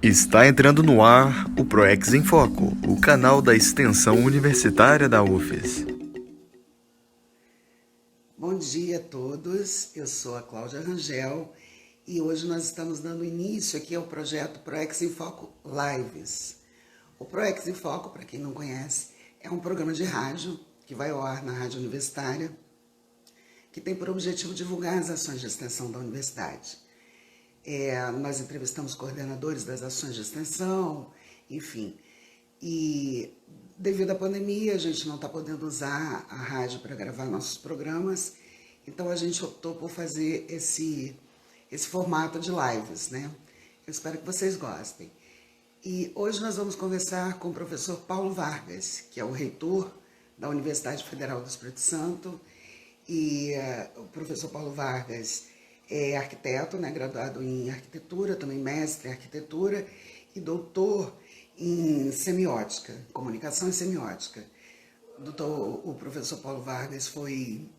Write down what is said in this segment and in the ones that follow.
Está entrando no ar o ProEx em Foco, o canal da extensão universitária da UFES. Bom dia a todos, eu sou a Cláudia Rangel e hoje nós estamos dando início aqui ao projeto ProEx em Foco Lives. O ProEx em Foco, para quem não conhece, é um programa de rádio que vai ao ar na Rádio Universitária, que tem por objetivo divulgar as ações de extensão da universidade. Nós entrevistamos coordenadores das ações de extensão, enfim. E devido à pandemia, a gente não está podendo usar a rádio para gravar nossos programas, então a gente optou por fazer esse formato de lives, né? Eu espero que vocês gostem. E hoje nós vamos conversar com o professor Paulo Vargas, que é o reitor da Universidade Federal do Espírito Santo. E o professor Paulo Vargas é arquiteto, né, graduado em arquitetura, também mestre em arquitetura e doutor em semiótica, comunicação e semiótica. O professor Paulo Vargas foi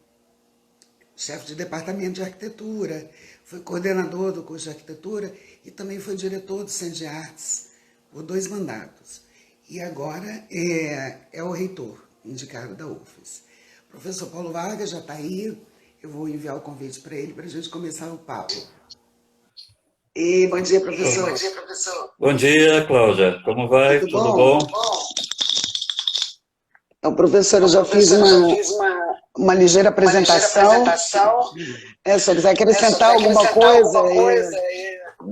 chefe de departamento de arquitetura, foi coordenador do curso de arquitetura e também foi diretor do Centro de Artes por 2 mandatos. E agora é o reitor indicado da UFES. O professor Paulo Vargas já está aí. Eu vou enviar o convite para ele para a gente começar o papo. E bom dia, professor. Bom dia, professor. Bom dia, Cláudia. Como vai? Tudo bom? Então, professor, eu já fiz uma ligeira apresentação. Se você quiser acrescentar alguma coisa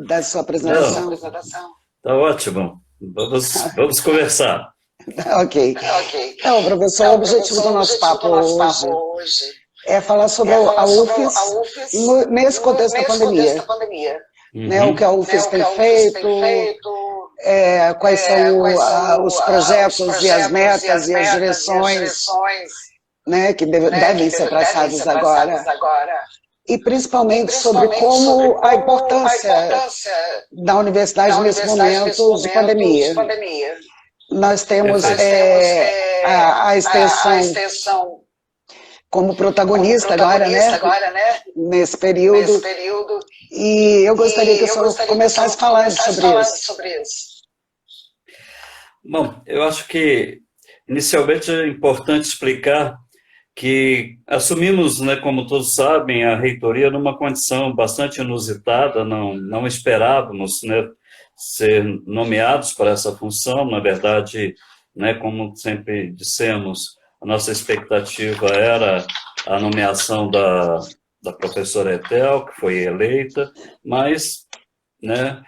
da sua apresentação. Está ótimo. Vamos conversar. Ok. Então, professor, o objetivo do nosso papo hoje é falar sobre a UFES nesse contexto da pandemia. Né, o que a UFES tem feito, quais são os projetos e as metas e as direções, né, que devem ser traçados agora. E principalmente sobre como a importância da universidade nesse momento de pandemia. Nós temos a extensão como protagonista agora, né? Nesse período. E eu gostaria que o senhor começasse falando sobre isso. Bom, eu acho que inicialmente é importante explicar que assumimos, né, como todos sabem, a reitoria numa condição bastante inusitada, não esperávamos, né, ser nomeados para essa função. Na verdade, né, como sempre dissemos, a nossa expectativa era a nomeação da professora Etel, que foi eleita, mas, né,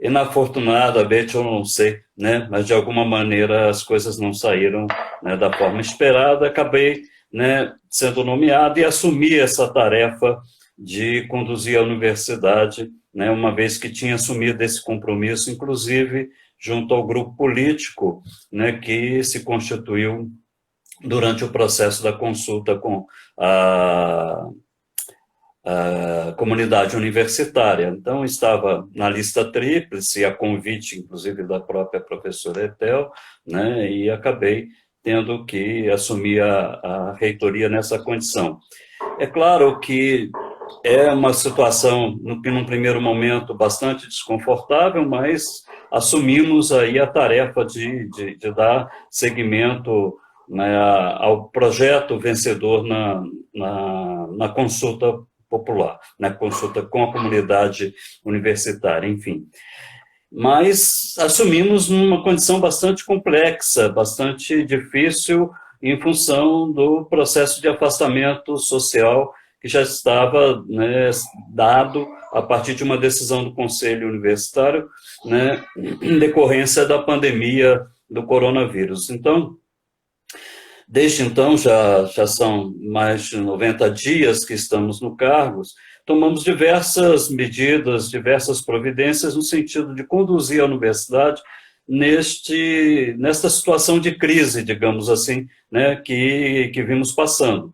inafortunadamente, eu não sei, né, mas de alguma maneira as coisas não saíram, né, da forma esperada. Acabei, né, sendo nomeado e assumi essa tarefa de conduzir a universidade, né, uma vez que tinha assumido esse compromisso, inclusive junto ao grupo político, né, que se constituiu durante o processo da consulta com a comunidade universitária. Então, estava na lista tríplice, a convite, inclusive, da própria professora Etel, né, e acabei tendo que assumir a reitoria nessa condição. É claro que é uma situação, num primeiro momento, bastante desconfortável, mas assumimos aí a tarefa de dar seguimento, né, ao projeto vencedor na consulta popular, na consulta com a comunidade universitária, enfim. Mas assumimos numa condição bastante complexa, bastante difícil, em função do processo de afastamento social que já estava, né, dado a partir de uma decisão do Conselho Universitário, né, em decorrência da pandemia do coronavírus. Então, desde então, já são mais de 90 dias que estamos no cargo, tomamos diversas medidas, diversas providências no sentido de conduzir a universidade nesta situação de crise, digamos assim, né, que vimos passando.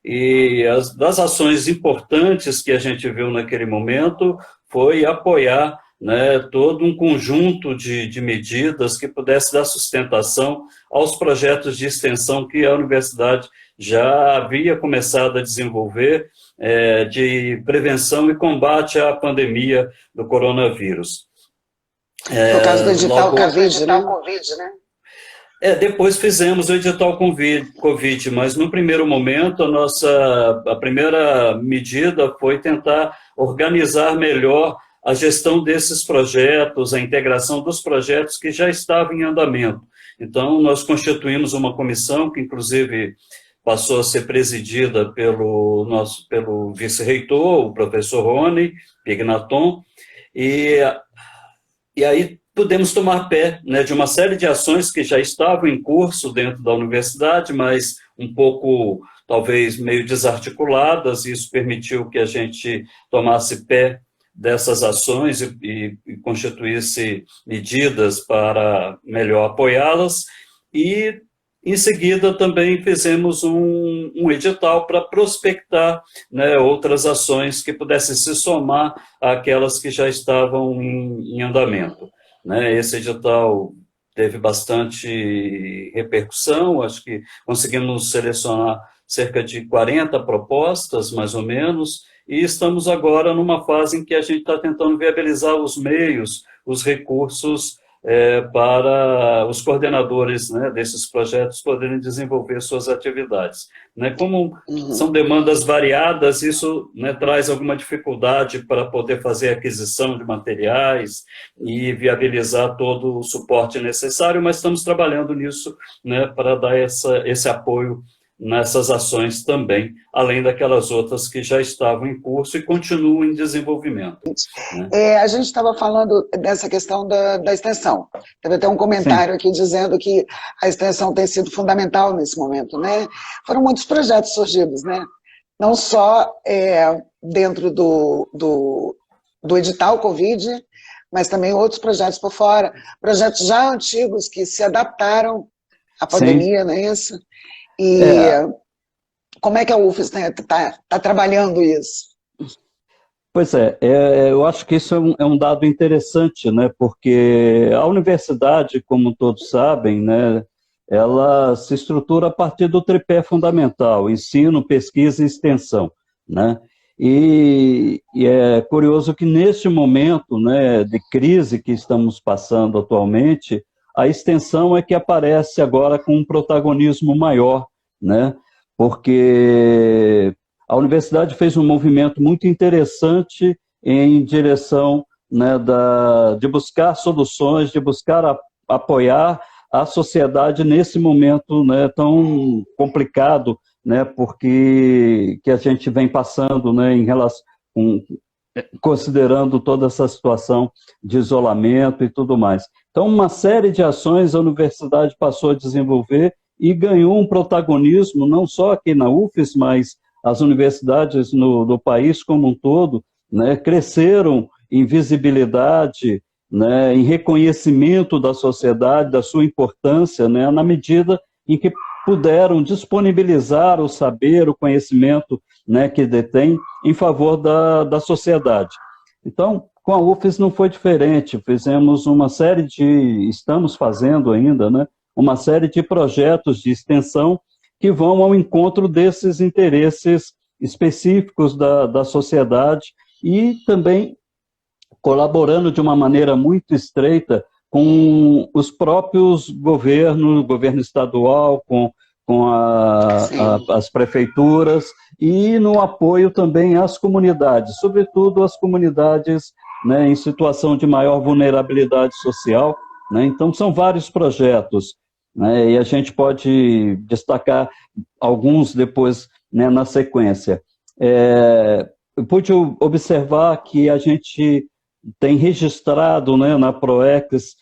E das ações importantes que a gente viu naquele momento foi apoiar, né, todo um conjunto de medidas que pudesse dar sustentação aos projetos de extensão que a universidade já havia começado a desenvolver, de prevenção e combate à pandemia do coronavírus. Foi o caso do edital Logo, Covid, né? depois fizemos o edital Covid, mas no primeiro momento a primeira medida foi tentar organizar melhor a gestão desses projetos, a integração dos projetos que já estavam em andamento. Então, nós constituímos uma comissão que, inclusive, passou a ser presidida pelo vice-reitor, o professor Rony Pignaton, e aí pudemos tomar pé, né, de uma série de ações que já estavam em curso dentro da universidade, mas um pouco, talvez, meio desarticuladas, e isso permitiu que a gente tomasse pé dessas ações e constituísse medidas para melhor apoiá-las, e em seguida também fizemos um edital para prospectar, né, outras ações que pudessem se somar àquelas que já estavam em andamento. Né? Esse edital teve bastante repercussão, acho que conseguimos selecionar cerca de 40 propostas, mais ou menos, e estamos agora numa fase em que a gente está tentando viabilizar os meios, os recursos para os coordenadores, né, desses projetos poderem desenvolver suas atividades. Né? Como são demandas variadas, isso, né, traz alguma dificuldade para poder fazer aquisição de materiais e viabilizar todo o suporte necessário, mas estamos trabalhando nisso, né, para dar esse apoio nessas ações também, além daquelas outras que já estavam em curso e continuam em desenvolvimento. Né? A gente estava falando dessa questão da extensão. Teve até um comentário aqui dizendo que a extensão tem sido fundamental nesse momento, né? Foram muitos projetos surgidos, né? Não só dentro do edital Covid, mas também outros projetos por fora, projetos já antigos que se adaptaram à pandemia, não é isso? E como é que a UFES está trabalhando isso? Pois eu acho que isso é um dado interessante, né? Porque a universidade, como todos sabem, né, ela se estrutura a partir do tripé fundamental, ensino, pesquisa e extensão. Né? E é curioso que neste momento, né, de crise que estamos passando atualmente, a extensão é que aparece agora com um protagonismo maior, né? Porque a universidade fez um movimento muito interessante em direção, né, de buscar soluções, de buscar apoiar a sociedade nesse momento, né, tão complicado, né, porque que a gente vem passando, né, em relação, considerando toda essa situação de isolamento e tudo mais. Então, uma série de ações a universidade passou a desenvolver e ganhou um protagonismo, não só aqui na UFES, mas as universidades no país como um todo, né, cresceram em visibilidade, né, em reconhecimento da sociedade, da sua importância, né, na medida em que puderam disponibilizar o saber, o conhecimento, né, que detém em favor da sociedade. Então, com a UFES não foi diferente, fizemos uma série estamos fazendo ainda, né, uma série de projetos de extensão que vão ao encontro desses interesses específicos da sociedade e também colaborando de uma maneira muito estreita com os próprios governos, governo estadual, com as prefeituras e no apoio também às comunidades, sobretudo as comunidades, né, em situação de maior vulnerabilidade social. Né? Então, são vários projetos, né, e a gente pode destacar alguns depois, né, na sequência. Eu pude observar que a gente tem registrado, né, na PROEX,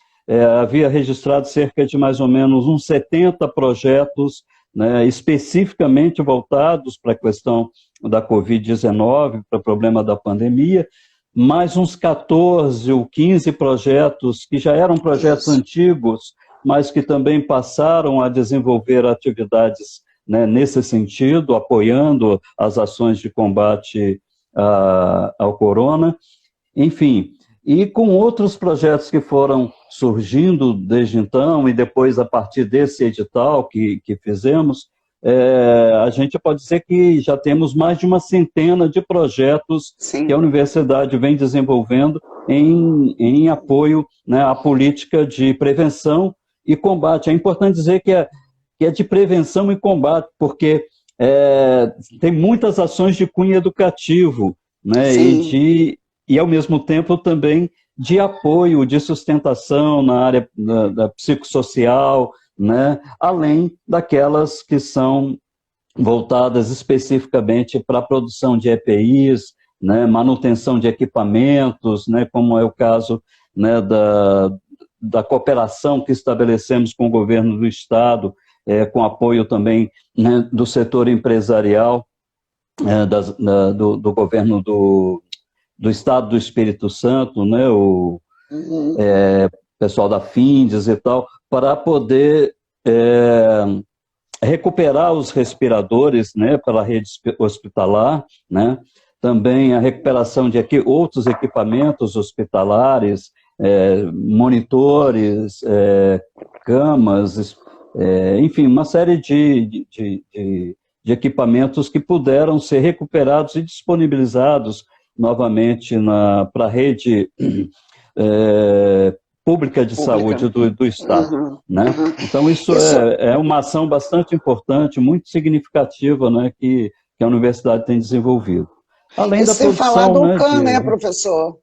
havia registrado cerca de mais ou menos uns 70 projetos, né, especificamente voltados para a questão da Covid-19, para o problema da pandemia, mais uns 14 ou 15 projetos que já eram projetos antigos, mas que também passaram a desenvolver atividades, né, nesse sentido, apoiando as ações de combate ao corona. Enfim, e com outros projetos que foram surgindo desde então, e depois a partir desse edital que fizemos, a gente pode dizer que já temos mais de uma centena de projetos Sim. que a universidade vem desenvolvendo em apoio, né, à política de prevenção e combate. É importante dizer que é de prevenção e combate, porque tem muitas ações de cunho educativo, né, e, ao mesmo tempo, também de apoio, de sustentação na área da psicossocial, né, além daquelas que são voltadas especificamente para a produção de EPIs, né, manutenção de equipamentos, né, como é o caso, né, da cooperação que estabelecemos com o governo do Estado, com apoio também, né, do setor empresarial, do governo do Estado do Espírito Santo, né, o pessoal da Findes e tal, para poder recuperar os respiradores, né, pela rede hospitalar, né, também a recuperação de outros equipamentos hospitalares, monitores, camas, enfim, uma série de equipamentos que puderam ser recuperados e disponibilizados novamente para a rede pública de saúde do Estado. Né? Então, isso é uma ação bastante importante, muito significativa, né, que a universidade tem desenvolvido. Além da produção, falar do UCAM, né, professor?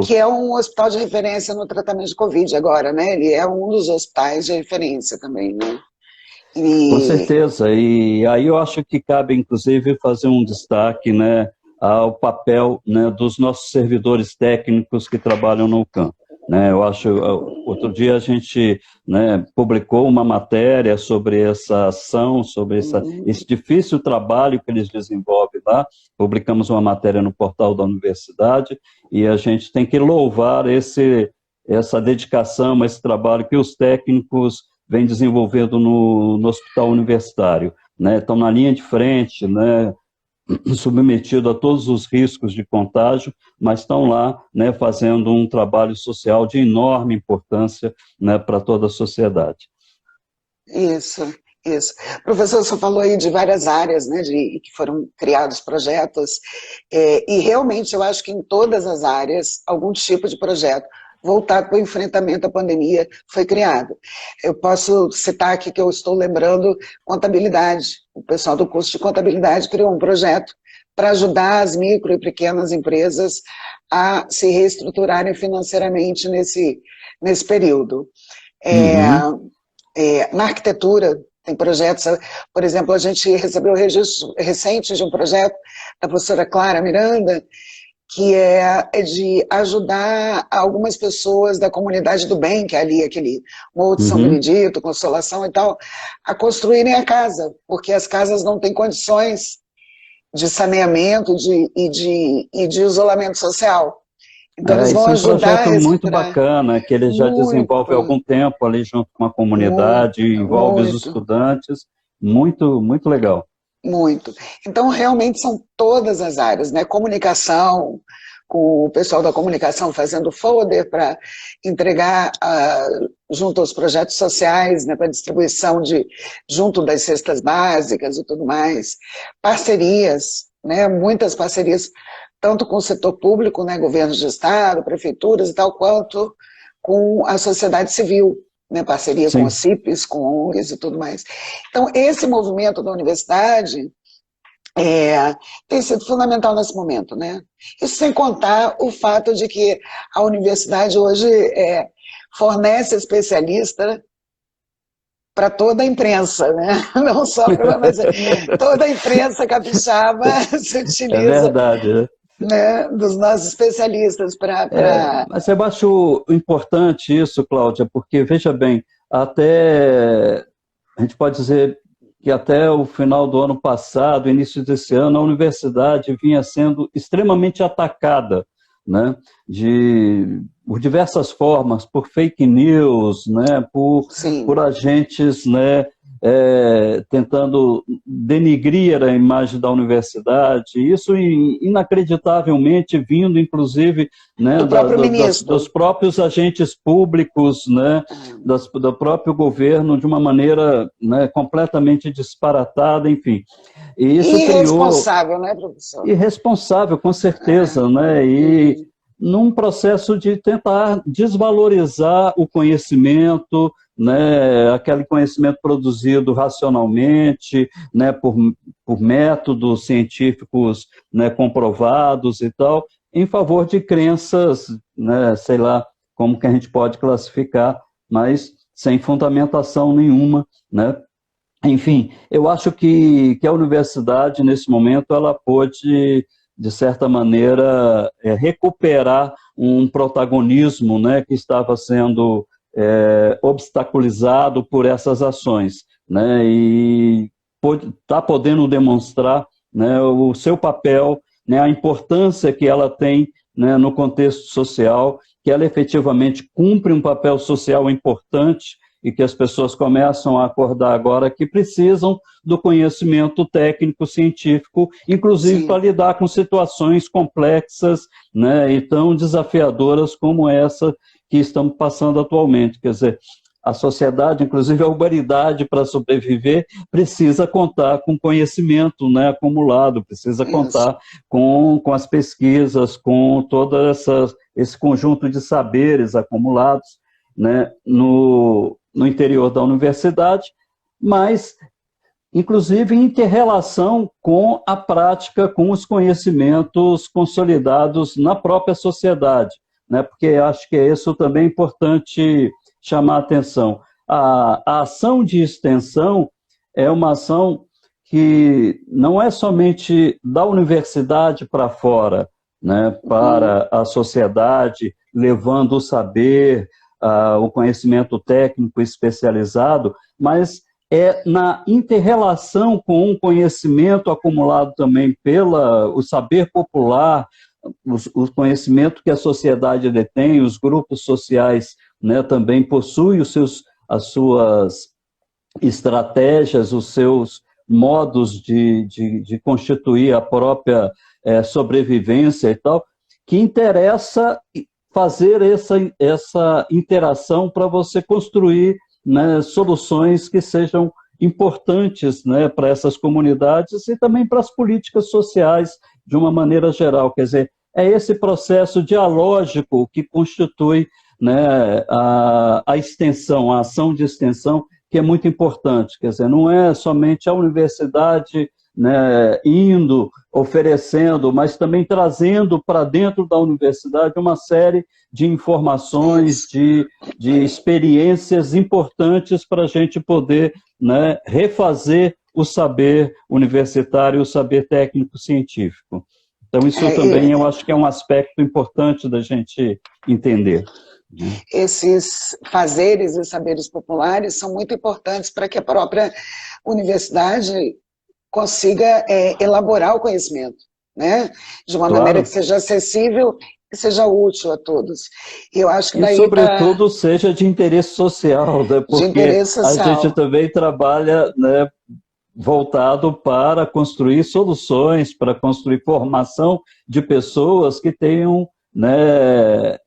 Que é um hospital de referência no tratamento de Covid agora, né? Ele é um dos hospitais de referência também, né? Com certeza, e aí eu acho que cabe, inclusive, fazer um destaque, né, ao papel, né, dos nossos servidores técnicos que trabalham no UCAM. Né, eu acho, outro dia a gente, né, publicou uma matéria sobre essa ação, sobre esse difícil trabalho que eles desenvolvem lá, publicamos uma matéria no portal da universidade, e a gente tem que louvar essa dedicação, esse trabalho que os técnicos vêm desenvolvendo no hospital universitário, né, estão na linha de frente, né, submetido a todos os riscos de contágio, mas estão lá, né, fazendo um trabalho social de enorme importância, né, para toda a sociedade. Isso. Professor, você falou aí de várias áreas, né, que foram criados projetos, e realmente eu acho que em todas as áreas, algum tipo de projeto voltado para o enfrentamento à pandemia foi criado. Eu posso citar aqui que eu estou lembrando contabilidade. O pessoal do curso de contabilidade criou um projeto para ajudar as micro e pequenas empresas a se reestruturarem financeiramente nesse período. Na arquitetura, tem projetos, por exemplo, a gente recebeu o registro recente de um projeto da professora Clara Miranda, que é de ajudar algumas pessoas da comunidade do bem, que é ali, aquele Morro de São Benedito, Consolação e tal, a construírem a casa, porque as casas não têm condições de saneamento e de isolamento social. Então eles vão ajudar. Esse é um projeto muito bacana, que ele já desenvolve há algum tempo ali junto com a comunidade, envolve os estudantes, muito, muito legal. Muito. Então, realmente, são todas as áreas, né? Comunicação, com o pessoal da comunicação fazendo folder para entregar junto aos projetos sociais, né, para distribuição junto das cestas básicas e tudo mais. Parcerias, né? Muitas parcerias, tanto com o setor público, né, governos de estado, prefeituras e tal, quanto com a sociedade civil. Né, parceria com os CIPs, com ONGs e tudo mais. Então, esse movimento da universidade tem sido fundamental nesse momento, né? Isso sem contar o fato de que a universidade hoje fornece especialista para toda a imprensa, né? Não só mas toda a imprensa capixaba se utiliza. É verdade, né? Né, dos nossos especialistas para... Mas eu acho importante isso, Cláudia, porque, veja bem, a gente pode dizer que até o final do ano passado, início desse ano, a universidade vinha sendo extremamente atacada, né, por diversas formas, por fake news, né, por agentes, né, tentando denigrir a imagem da universidade, isso inacreditavelmente vindo, inclusive, né, dos próprios agentes públicos, né, do próprio governo, de uma maneira, né, completamente disparatada, enfim. E isso irresponsável, né, professor? Irresponsável, com certeza, né, e num processo de tentar desvalorizar o conhecimento, né, aquele conhecimento produzido racionalmente, né, por métodos científicos, né, comprovados e tal, em favor de crenças, né, sei lá como que a gente pode classificar, mas sem fundamentação nenhuma, né. Enfim, eu acho que a universidade, nesse momento, ela pôde, de certa maneira, recuperar um protagonismo, né, que estava sendo obstaculizado por essas ações, né, e está podendo demonstrar, né, o seu papel, né, a importância que ela tem, né, no contexto social, que ela efetivamente cumpre um papel social importante e que as pessoas começam a acordar agora que precisam do conhecimento técnico-científico, inclusive para lidar com situações complexas, né, e tão desafiadoras como essa que estamos passando atualmente. Quer dizer, a sociedade, inclusive a humanidade, para sobreviver, precisa contar com conhecimento, né, acumulado, precisa contar com as pesquisas, com todo esse conjunto de saberes acumulados, né, no interior da universidade, mas, inclusive, em inter-relação com a prática, com os conhecimentos consolidados na própria sociedade, né, porque acho que isso também é importante chamar a atenção. A ação de extensão é uma ação que não é somente da universidade para fora, né, para a sociedade, levando o saber, o conhecimento técnico especializado, mas é na inter-relação com um conhecimento acumulado também pelo saber popular, o conhecimento que a sociedade detém, os grupos sociais, né, também possuem as suas estratégias, os seus modos de constituir a própria sobrevivência e tal, que interessa fazer essa interação para você construir, né, soluções que sejam importantes, né, para essas comunidades e também para as políticas sociais de uma maneira geral. Quer dizer, é esse processo dialógico que constitui, né, a extensão, a ação de extensão, que é muito importante. Quer dizer, não é somente a universidade, né, indo, oferecendo, mas também trazendo para dentro da universidade uma série de informações, de experiências importantes para a gente poder, né, refazer o saber universitário, o saber técnico-científico. Então, isso também eu acho que é um aspecto importante da gente entender. Esses fazeres e saberes populares são muito importantes para que a própria universidade consiga elaborar o conhecimento, né? De uma maneira que seja acessível e seja útil a todos. E eu acho que daí, sobretudo, seja de interesse social, né? Porque a gente também trabalha, né, voltado para construir soluções, para construir formação de pessoas que tenham, né,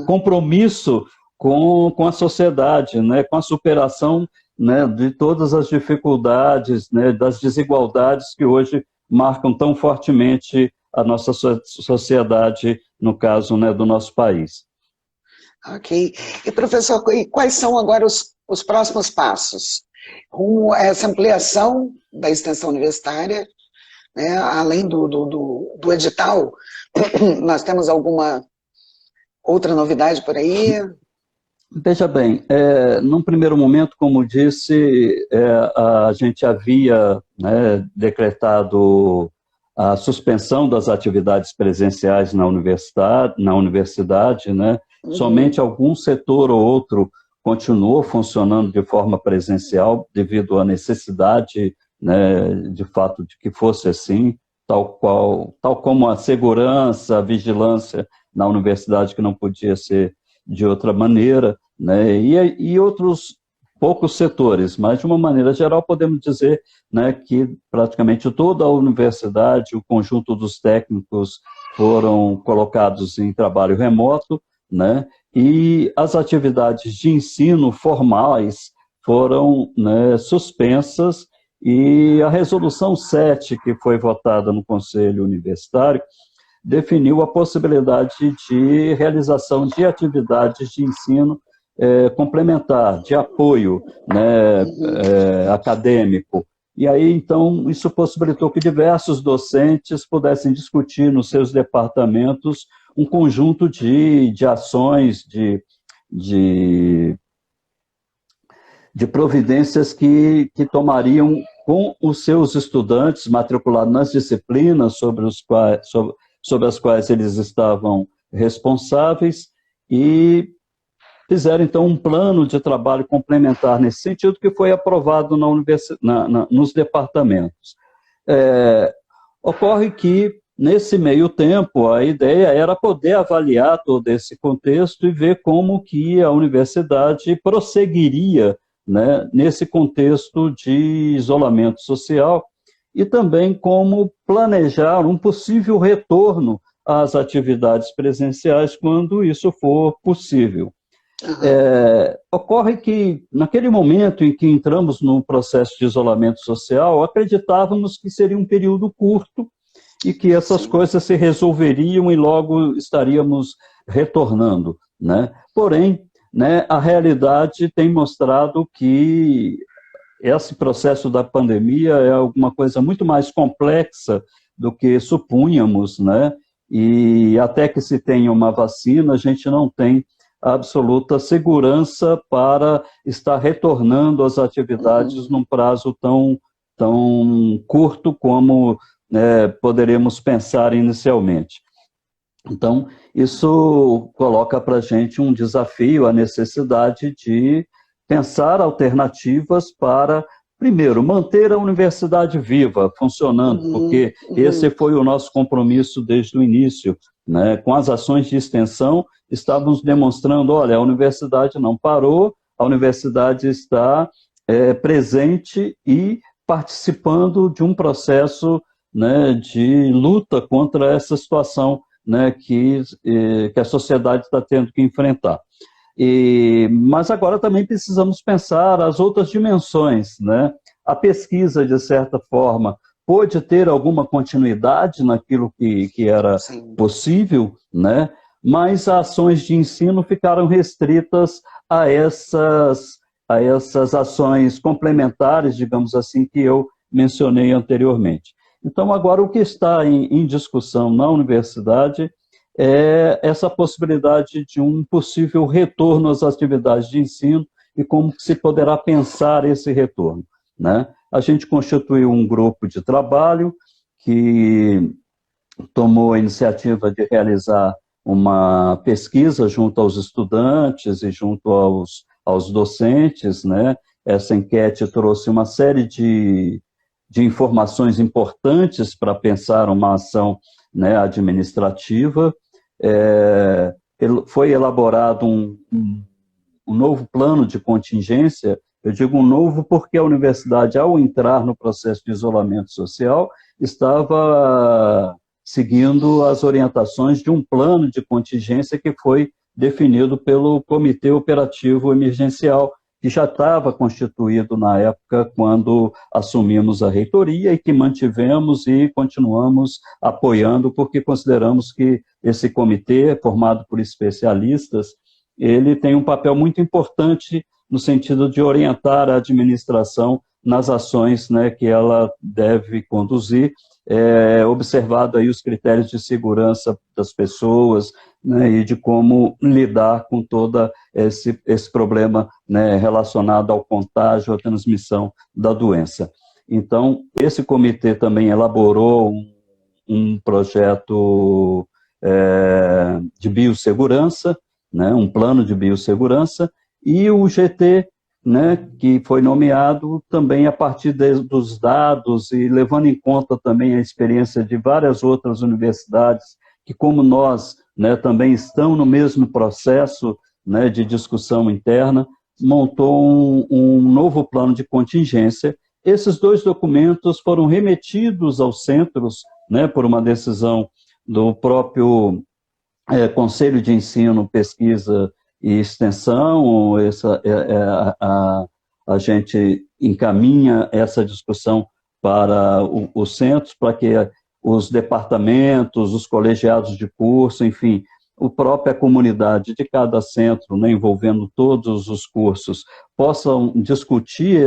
compromisso com a sociedade, né, com a superação, né, de todas as dificuldades, né, das desigualdades que hoje marcam tão fortemente a nossa sociedade, no caso, né, do nosso país. Ok. E, professor, quais são agora os próximos passos? Rumo a essa ampliação da extensão universitária, né, além do edital, nós temos alguma outra novidade por aí? Veja bem, num primeiro momento, como disse, a gente havia, né, decretado a suspensão das atividades presenciais na universidade, né? Somente algum setor ou outro continuou funcionando de forma presencial devido à necessidade, né, de fato de que fosse assim, tal como a segurança, a vigilância na universidade, que não podia ser de outra maneira, né, e outros poucos setores, mas de uma maneira geral podemos dizer, né, que praticamente toda a universidade, o conjunto dos técnicos foram colocados em trabalho remoto, né, e as atividades de ensino formais foram, né, suspensas, e a resolução 7, que foi votada no Conselho Universitário, definiu a possibilidade de realização de atividades de ensino complementar, de apoio, né, acadêmico. E aí, então, isso possibilitou que diversos docentes pudessem discutir nos seus departamentos um conjunto de ações, de providências que tomariam com os seus estudantes matriculados nas disciplinas sobre as quais eles estavam responsáveis, e fizeram, então, um plano de trabalho complementar nesse sentido, que foi aprovado nos departamentos. Ocorre que, nesse meio tempo, a ideia era poder avaliar todo esse contexto e ver como que a universidade prosseguiria, né, nesse contexto de isolamento social, e também como planejar um possível retorno às atividades presenciais quando isso for possível. Ocorre que, naquele momento em que entramos no processo de isolamento social, acreditávamos que seria um período curto e que essas coisas se resolveriam e logo estaríamos retornando, né? Porém, né, a realidade tem mostrado que esse processo da pandemia é alguma coisa muito mais complexa do que supunhamos, né? E até que se tenha uma vacina, a gente não tem absoluta segurança para estar retornando às atividades num prazo tão curto como poderemos pensar inicialmente. Então, isso coloca para a gente um desafio, a necessidade de pensar alternativas para, primeiro, manter a universidade viva, funcionando, porque esse foi o nosso compromisso desde o início, né? Com as ações de extensão, estávamos demonstrando, olha, a universidade não parou, a universidade está presente e participando de um processo, né, de luta contra essa situação, né, que a sociedade está tendo que enfrentar. Mas agora também precisamos pensar as outras dimensões, né? A pesquisa, de certa forma, pôde ter alguma continuidade naquilo que era possível, né? Mas as ações de ensino ficaram restritas a essas ações complementares, digamos assim, que eu mencionei anteriormente. Então, agora, o que está em discussão na universidade é essa possibilidade de um possível retorno às atividades de ensino e como se poderá pensar esse retorno, né? A gente constituiu um grupo de trabalho que tomou a iniciativa de realizar uma pesquisa junto aos estudantes e junto aos docentes, né? Essa enquete trouxe uma série de informações importantes para pensar uma ação, né, administrativa. Foi elaborado um novo plano de contingência. Eu digo um novo porque a universidade, ao entrar no processo de isolamento social, estava seguindo as orientações de um plano de contingência que foi definido pelo Comitê Operativo Emergencial, que já estava constituído na época quando assumimos a reitoria e que mantivemos e continuamos apoiando, porque consideramos que esse comitê, formado por especialistas, ele tem um papel muito importante no sentido de orientar a administração nas ações, né, que ela deve conduzir, observado aí os critérios de segurança das pessoas, né, e de como lidar com todo esse problema, né, relacionado ao contágio, à transmissão da doença. Então, esse comitê também elaborou um projeto de biossegurança, né, um plano de biossegurança, e o GT, né, que foi nomeado também a partir dos dados e levando em conta também a experiência de várias outras universidades que, como nós, né, também estão no mesmo processo, né, de discussão interna montou um novo plano de contingência. Esses 2 documentos foram remetidos aos centros, né, por uma decisão do próprio Conselho de Ensino, Pesquisa e Extensão. A gente encaminha essa discussão para os centros, para que os departamentos, os colegiados de curso, enfim, a própria comunidade de cada centro, né, envolvendo todos os cursos, possam discutir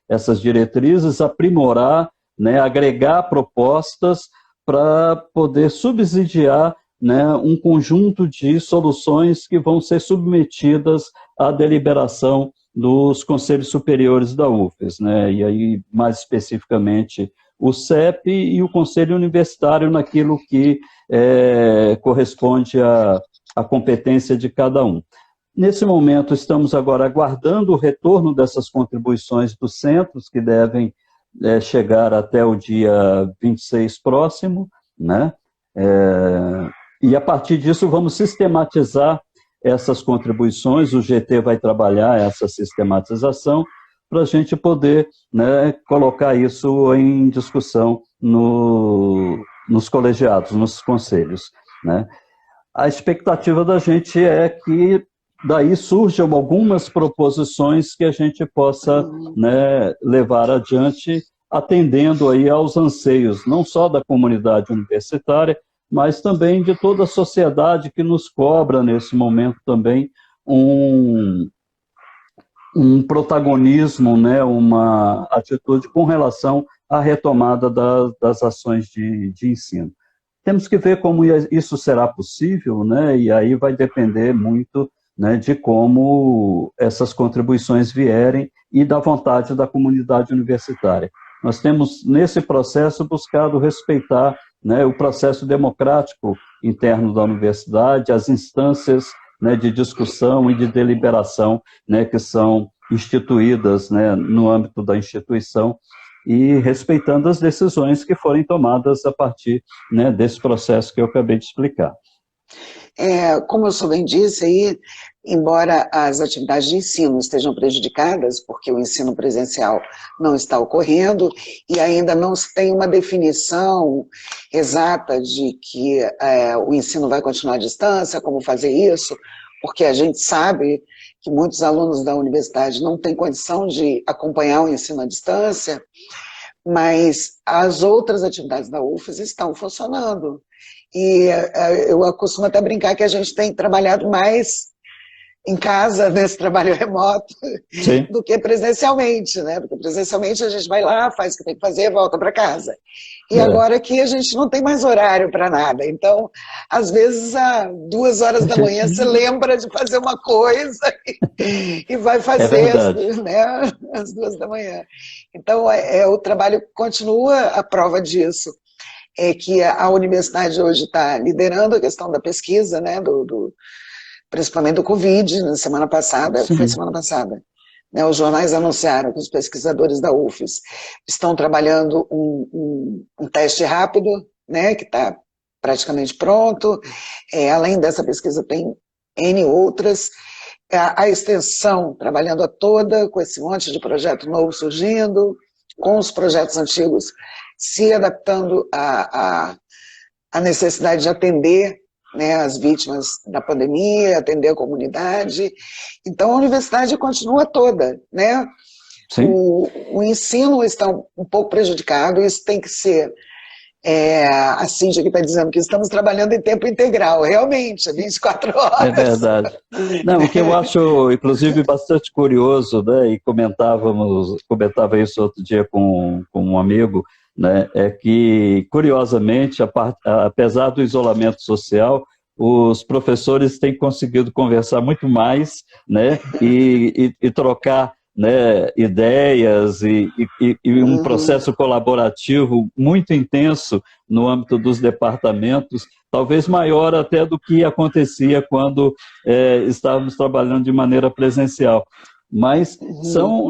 essas diretrizes, aprimorar, né, agregar propostas para poder subsidiar, né, um conjunto de soluções que vão ser submetidas à deliberação dos conselhos superiores da UFES, né, e aí, mais especificamente, o CEP e o Conselho Universitário naquilo que corresponde à competência de cada um. Nesse momento, estamos agora aguardando o retorno dessas contribuições dos centros, que devem chegar até o dia 26 próximo, né? E a partir disso vamos sistematizar essas contribuições, o GT vai trabalhar essa sistematização para a gente poder, né, colocar isso em discussão nos colegiados, nos conselhos, né? A expectativa da gente é que daí surjam algumas proposições que a gente possa, né, levar adiante, atendendo aí aos anseios, não só da comunidade universitária, mas também de toda a sociedade que nos cobra, nesse momento também, um protagonismo, né, uma atitude com relação à retomada das ações de ensino. Temos que ver como isso será possível, né, e aí vai depender muito, né, de como essas contribuições vierem e da vontade da comunidade universitária. Nós temos, nesse processo, buscado respeitar, né, o processo democrático interno da universidade, as instâncias, né, de discussão e de deliberação, né, que são instituídas, né, no âmbito da instituição, e respeitando as decisões que forem tomadas a partir, né, desse processo que eu acabei de explicar. Como eu só bem disse, aí, embora as atividades de ensino estejam prejudicadas, porque o ensino presencial não está ocorrendo, e ainda não se tem uma definição exata de que o ensino vai continuar à distância, como fazer isso, porque a gente sabe que muitos alunos da universidade não têm condição de acompanhar o ensino à distância, mas as outras atividades da UFES estão funcionando. E eu costumo até brincar que a gente tem trabalhado mais em casa, nesse trabalho remoto, Sim. do que presencialmente, né? Porque presencialmente a gente vai lá, faz o que tem que fazer, volta para casa. E agora aqui a gente não tem mais horário para nada. Então, às vezes, às 2 horas da manhã, você lembra de fazer uma coisa e vai fazer né, às 2 da manhã. Então, o trabalho continua. A prova disso é que a universidade hoje está liderando a questão da pesquisa, né, principalmente do Covid, na semana passada, foi semana passada. Né, os jornais anunciaram que os pesquisadores da UFES estão trabalhando um teste rápido, né, que está praticamente pronto. Além dessa pesquisa, tem N outras. A extensão trabalhando a toda, com esse monte de projeto novo surgindo, com os projetos antigos se adaptando à necessidade de atender, né, as vítimas da pandemia, atender a comunidade. Então, a universidade continua toda, né? O ensino está um pouco prejudicado, isso tem que ser, a Cíntia que está dizendo que estamos trabalhando em tempo integral, realmente, 24 horas. É verdade. Não, o que eu acho, inclusive, bastante curioso, né, e comentava isso outro dia com um amigo, né, é que, curiosamente, apesar do isolamento social, os professores têm conseguido conversar muito mais, né, e trocar, né, ideias e um processo colaborativo muito intenso no âmbito dos departamentos, talvez maior até do que acontecia quando estávamos trabalhando de maneira presencial. Mas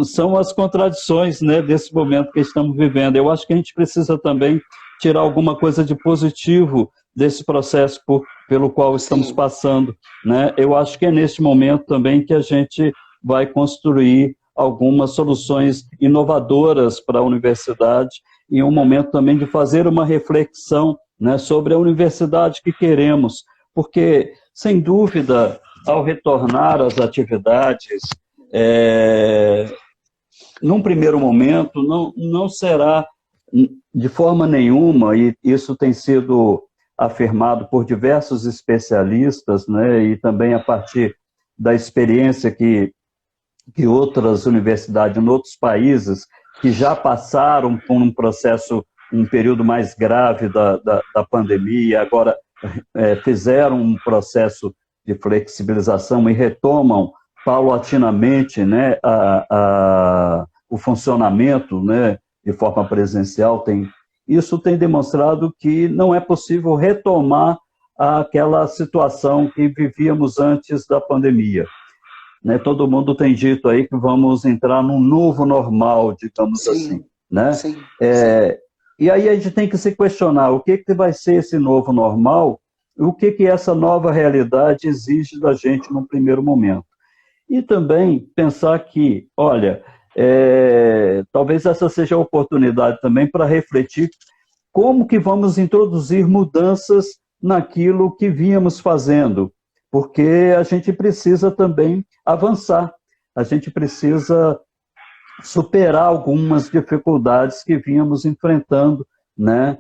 são as contradições, né, desse momento que estamos vivendo. Eu acho que a gente precisa também tirar alguma coisa de positivo desse processo pelo qual estamos passando, né? Eu acho que é neste momento também que a gente vai construir algumas soluções inovadoras para a universidade, e um momento também de fazer uma reflexão, né, sobre a universidade que queremos, porque, sem dúvida, ao retornar às atividades, num primeiro momento, não será de forma nenhuma, e isso tem sido afirmado por diversos especialistas, né, e também a partir da experiência que outras universidades em outros países que já passaram por um processo, um período mais grave da pandemia, agora fizeram um processo de flexibilização e retomam paulatinamente, né, o funcionamento, né, de forma presencial. Isso tem demonstrado que não é possível retomar aquela situação que vivíamos antes da pandemia. Né? Todo mundo tem dito aí que vamos entrar num novo normal, digamos Sim, assim. Né? sim, E aí a gente tem que se questionar o que vai ser esse novo normal, o que essa nova realidade exige da gente num primeiro momento. E também pensar que, olha, talvez essa seja a oportunidade também para refletir como que vamos introduzir mudanças naquilo que vínhamos fazendo, porque a gente precisa também avançar, a gente precisa superar algumas dificuldades que vínhamos enfrentando, né,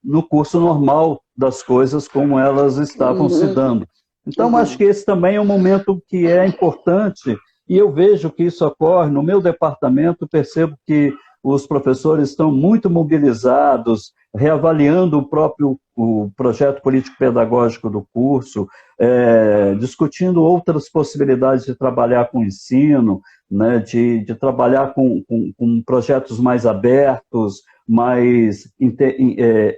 no curso normal das coisas como elas estavam se dando. Então, acho que esse também é um momento que é importante, e eu vejo que isso ocorre no meu departamento, percebo que os professores estão muito mobilizados, reavaliando o projeto político-pedagógico do curso, discutindo outras possibilidades de trabalhar com ensino, né, de trabalhar com projetos mais abertos, mais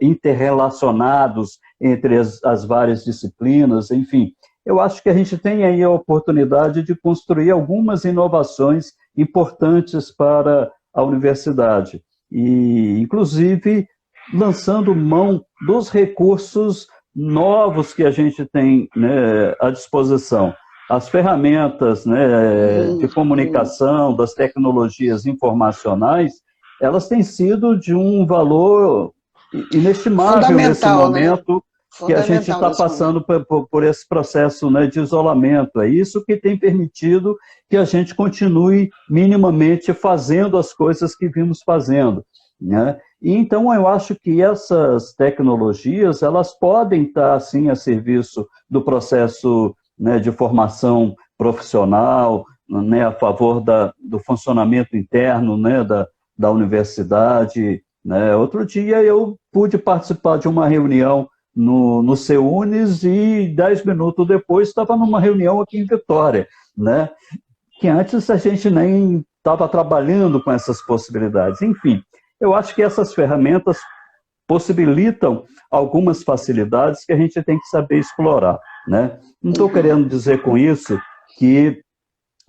interrelacionados entre as várias disciplinas, enfim. Eu acho que a gente tem aí a oportunidade de construir algumas inovações importantes para a universidade, e, inclusive, lançando mão dos recursos novos que a gente tem, né, à disposição. As ferramentas, né, de comunicação, das tecnologias informacionais, elas têm sido de um valor inestimável nesse momento, né? Que a gente está passando por esse processo, né, de isolamento. É isso que tem permitido que a gente continue minimamente fazendo as coisas que vimos fazendo, né? E então eu acho que essas tecnologias, elas podem estar, assim, a serviço do processo, né, de formação profissional, né, a favor do funcionamento interno, né, da universidade, né? Outro dia eu pude participar de uma reunião no CEUNES e 10 minutos depois estava numa reunião aqui em Vitória, né? Que antes a gente nem estava trabalhando com essas possibilidades. Enfim, eu acho que essas ferramentas possibilitam algumas facilidades que a gente tem que saber explorar, né? Não estou querendo dizer com isso que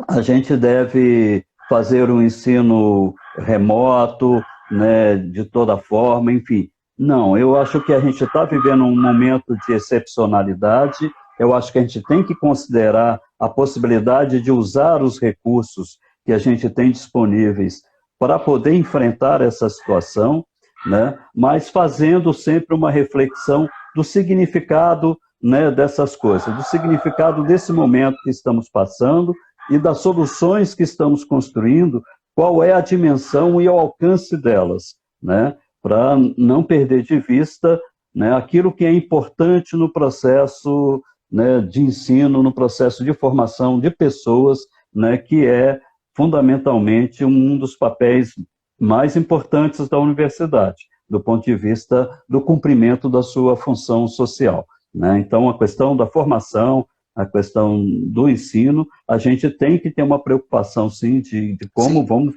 a gente deve fazer um ensino remoto, né, de toda forma, enfim. Não, eu acho que a gente está vivendo um momento de excepcionalidade, eu acho que a gente tem que considerar a possibilidade de usar os recursos que a gente tem disponíveis para poder enfrentar essa situação, né, mas fazendo sempre uma reflexão do significado, né, dessas coisas, do significado desse momento que estamos passando e das soluções que estamos construindo, qual é a dimensão e o alcance delas, né, para não perder de vista, né, aquilo que é importante no processo, né, de ensino, no processo de formação de pessoas, né, que é fundamentalmente um dos papéis mais importantes da universidade, do ponto de vista do cumprimento da sua função social, né? Então, a questão da formação, a questão do ensino, a gente tem que ter uma preocupação, sim, de como vamos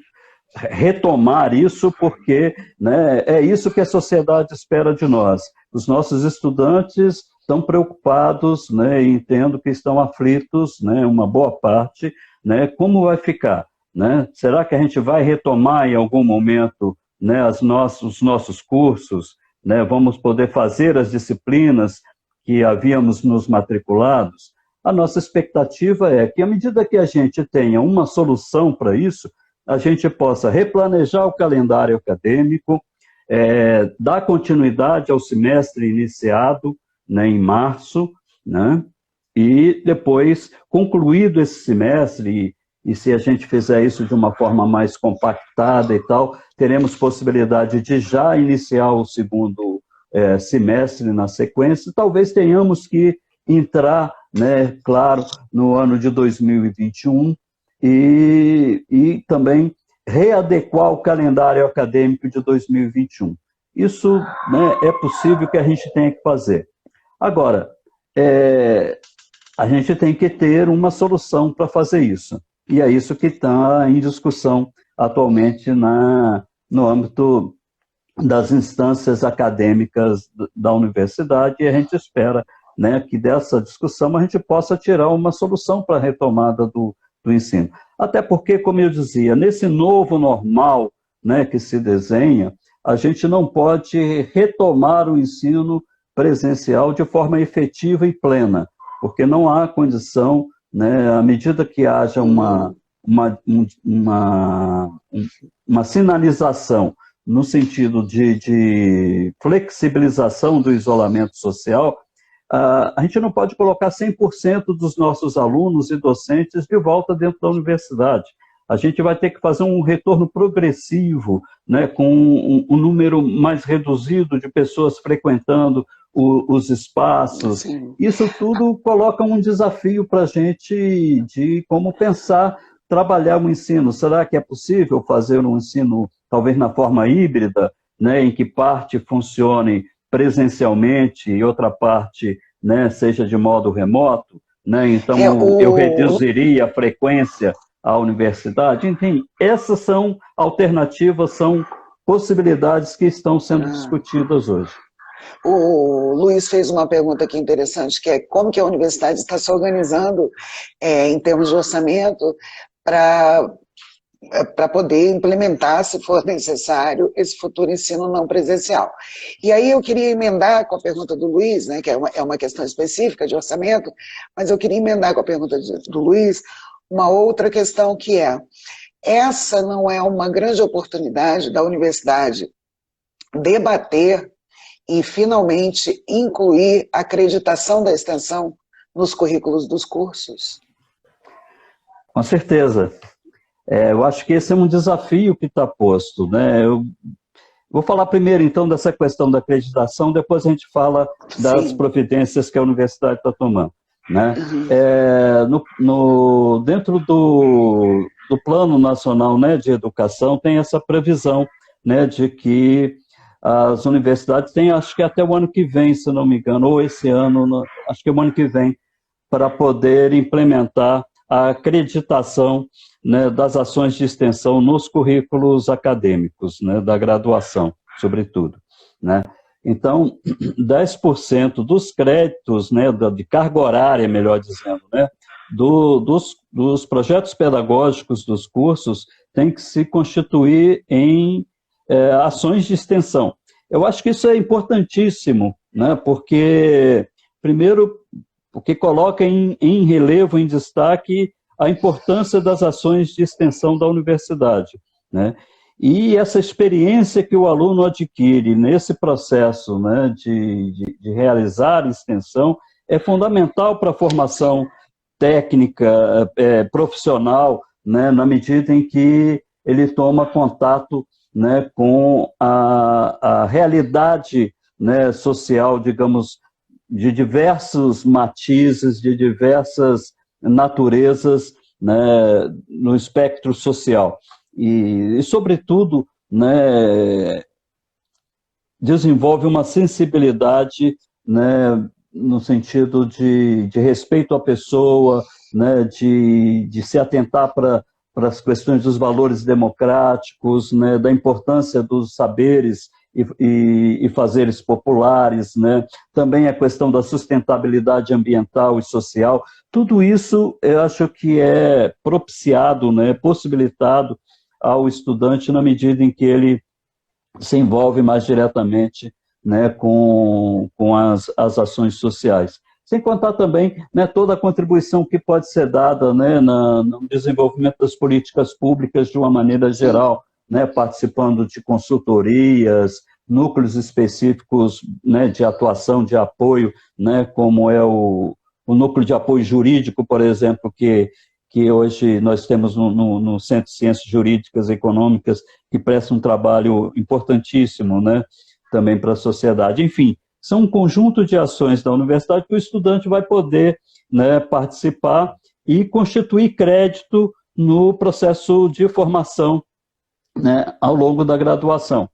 retomar isso, porque, né, é isso que a sociedade espera de nós. Os nossos estudantes estão preocupados, né, e entendo que estão aflitos, né, uma boa parte, né, como vai ficar, né? Será que a gente vai retomar em algum momento, né, os nossos cursos, né? Vamos poder fazer as disciplinas que havíamos nos matriculados? a nossa expectativa é que, à medida que a gente tenha uma solução para isso, a gente possa replanejar o calendário acadêmico, dar continuidade ao semestre iniciado, né, em março, né, e depois, concluído esse semestre, e se a gente fizer isso de uma forma mais compactada e tal, teremos possibilidade de já iniciar o segundo semestre na sequência. Talvez tenhamos que entrar, né, claro, no ano de 2021 e também readequar o calendário acadêmico de 2021. Isso, né, é possível que a gente tenha que fazer. Agora, a gente tem que ter uma solução para fazer isso. E é isso que está em discussão atualmente no âmbito das instâncias acadêmicas da universidade, e a gente espera, né, que dessa discussão a gente possa tirar uma solução para a retomada do ensino. Até porque, como eu dizia, nesse novo normal, né, que se desenha, a gente não pode retomar o ensino presencial de forma efetiva e plena, porque não há condição, né, à medida que haja uma sinalização no sentido de flexibilização do isolamento social, a gente não pode colocar 100% dos nossos alunos e docentes de volta dentro da universidade. A gente vai ter que fazer um retorno progressivo, né, com um número mais reduzido de pessoas frequentando os espaços. Sim. Isso tudo coloca um desafio para a gente de como pensar, trabalhar o ensino. Será que é possível fazer um ensino, talvez na forma híbrida, né, em que parte funcione presencialmente e outra parte, né, seja de modo remoto? Né? Então, eu reduziria a frequência à universidade. Enfim, essas são alternativas, são possibilidades que estão sendo discutidas hoje. O Luiz fez uma pergunta aqui interessante, que é como que a universidade está se organizando em termos de orçamento para poder implementar, se for necessário, esse futuro ensino não presencial. E aí eu queria emendar com a pergunta do Luiz, né, que é uma questão específica de orçamento, mas eu queria emendar com a pergunta do Luiz uma outra questão que essa não é uma grande oportunidade da universidade debater e finalmente incluir a acreditação da extensão nos currículos dos cursos? Com certeza. Eu acho que esse é um desafio que está posto, né? Eu vou falar primeiro, então, dessa questão da acreditação, depois a gente fala das providências que a universidade está tomando, né? Dentro do Plano Nacional, né, de Educação, tem essa previsão, né, de que as universidades têm, acho que até o ano que vem, se não me engano, ou esse ano, acho que é o ano que vem, para poder implementar a acreditação, né, das ações de extensão nos currículos acadêmicos, né, da graduação, sobretudo, né? Então, 10% dos créditos, né, de carga horária, melhor dizendo, né, dos projetos pedagógicos dos cursos tem que se constituir em ações de extensão. Eu acho que isso é importantíssimo, né, porque, primeiro, porque coloca em relevo, em destaque, a importância das ações de extensão da universidade, né? E essa experiência que o aluno adquire nesse processo, né, de realizar extensão é fundamental para a formação técnica, profissional, né, na medida em que ele toma contato, né, com a realidade, né, social, digamos, de diversos matizes, de diversas naturezas, né, no espectro social. E sobretudo, né, desenvolve uma sensibilidade, né, no sentido de respeito à pessoa, né, de se atentar para as questões dos valores democráticos, né, da importância dos saberes e fazeres populares, né? Também a questão da sustentabilidade ambiental e social. Tudo isso eu acho que é propiciado, né, possibilitado ao estudante na medida em que ele se envolve mais diretamente, né, com as ações sociais. sem contar também, né, toda a contribuição que pode ser dada, né, no desenvolvimento das políticas públicas de uma maneira geral, né, participando de consultorias, núcleos específicos, né, de atuação, de apoio, né, como é o núcleo de apoio jurídico, por exemplo, que hoje nós temos no Centro de Ciências Jurídicas e Econômicas, que presta um trabalho importantíssimo, né, também para a sociedade. Enfim, são um conjunto de ações da universidade que o estudante vai poder, né, participar e constituir crédito no processo de formação, né, ao longo da graduação.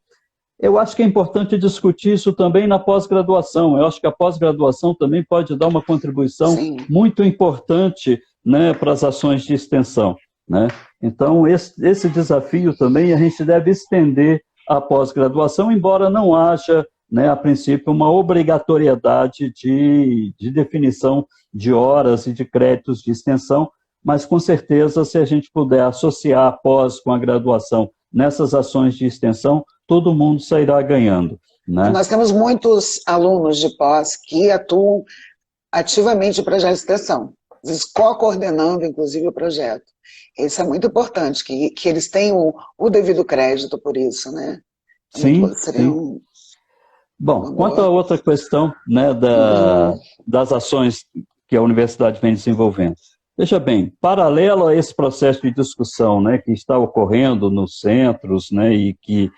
Eu acho que é importante discutir isso também na pós-graduação. Eu acho que a pós-graduação também pode dar uma contribuição muito importante, né, para as ações de extensão, né? Então, esse desafio também a gente deve estender à pós-graduação, embora não haja, né, a princípio, uma obrigatoriedade de definição de horas e de créditos de extensão, mas, com certeza, se a gente puder associar a pós com a graduação nessas ações de extensão, todo mundo sairá ganhando, né? Nós temos muitos alunos de pós que atuam ativamente em projetos de extensão, às vezes co-coordenando, inclusive, o projeto. Isso é muito importante, que eles tenham o devido crédito por isso, né? Sim, sim. Bom, quanto à outra questão, né, das ações que a universidade vem desenvolvendo. Veja bem, paralelo a esse processo de discussão, né, que está ocorrendo nos centros, né, e que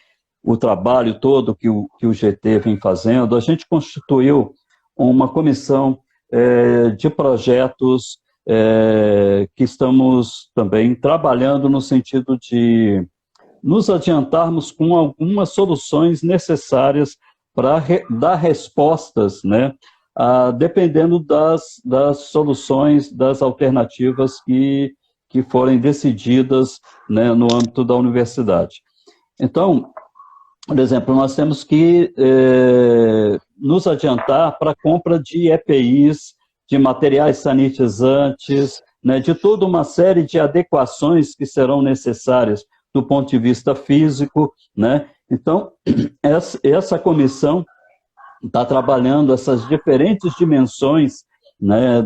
o trabalho todo que o GT vem fazendo, a gente constituiu uma comissão de projetos que estamos também trabalhando no sentido de nos adiantarmos com algumas soluções necessárias para dar respostas, né, dependendo das soluções, das alternativas que forem decididas, né, no âmbito da universidade. Então, por exemplo, nós temos que nos adiantar para a compra de EPIs, de materiais sanitizantes, né, de toda uma série de adequações que serão necessárias do ponto de vista físico, né? Então, essa comissão está trabalhando essas diferentes dimensões, né,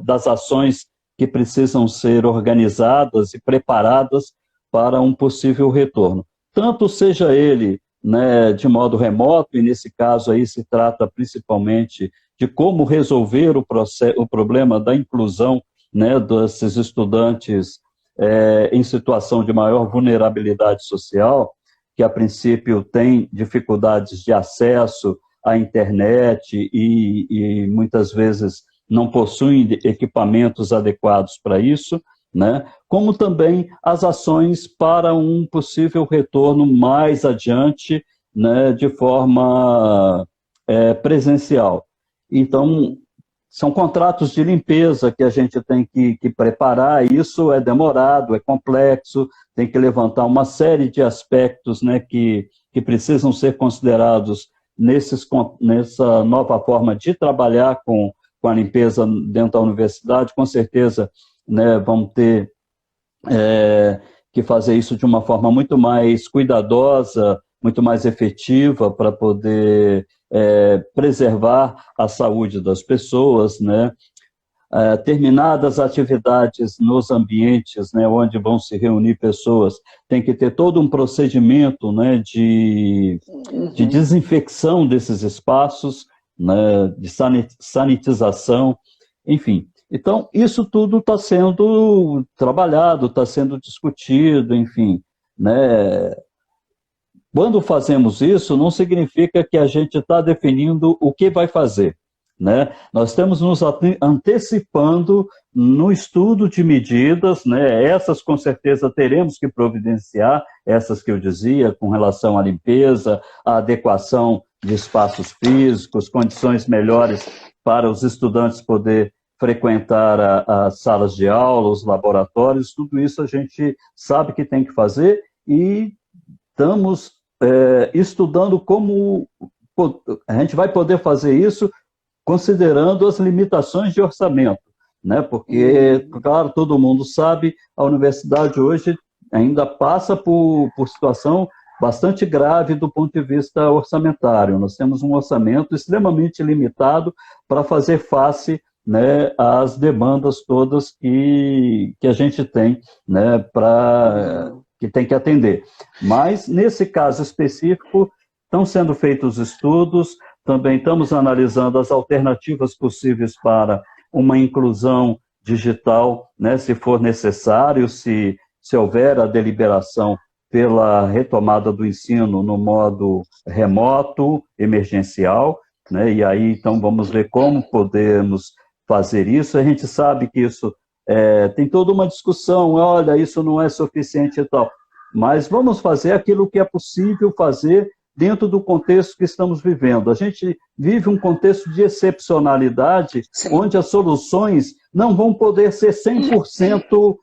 das ações que precisam ser organizadas e preparadas para um possível retorno. Tanto seja ele, né, de modo remoto, e nesse caso aí se trata principalmente de como resolver o problema da inclusão, né, desses estudantes em situação de maior vulnerabilidade social, que a princípio tem dificuldades de acesso à internet e muitas vezes não possuem equipamentos adequados para isso, né? Como também as ações para um possível retorno mais adiante, né, de forma presencial. Então, são contratos de limpeza que a gente tem que preparar, isso é demorado, é complexo, tem que levantar uma série de aspectos, né, que precisam ser considerados nessa nova forma de trabalhar com a limpeza dentro da universidade. Com certeza, né, vamos ter que fazer isso de uma forma muito mais cuidadosa, muito mais efetiva para poder preservar a saúde das pessoas, né? Terminadas atividades nos ambientes, né, onde vão se reunir pessoas, tem que ter todo um procedimento, né, de desinfecção desses espaços, né, de sanitização, enfim. Então, isso tudo está sendo trabalhado, está sendo discutido, enfim, né? Quando fazemos isso, não significa que a gente está definindo o que vai fazer, né? Nós estamos nos antecipando no estudo de medidas, né? Essas com certeza teremos que providenciar, essas que eu dizia, com relação à limpeza, à adequação de espaços físicos, condições melhores para os estudantes poder frequentar as salas de aula, os laboratórios, tudo isso a gente sabe que tem que fazer e estamos estudando como a gente vai poder fazer isso considerando as limitações de orçamento, né? Porque, claro, todo mundo sabe, a universidade hoje ainda passa por situação bastante grave do ponto de vista orçamentário. Nós temos um orçamento extremamente limitado para fazer face, né, às demandas todas que a gente tem, né, que tem que atender. Mas, nesse caso específico, estão sendo feitos estudos, também estamos analisando as alternativas possíveis para uma inclusão digital, né, se for necessário, se houver a deliberação pela retomada do ensino no modo remoto, emergencial, né, e aí então vamos ver como podemos fazer isso. A gente sabe que isso tem toda uma discussão, olha, isso não é suficiente e tal, mas vamos fazer aquilo que é possível fazer dentro do contexto que estamos vivendo. A gente vive um contexto de excepcionalidade, sim, onde as soluções não vão poder ser 100%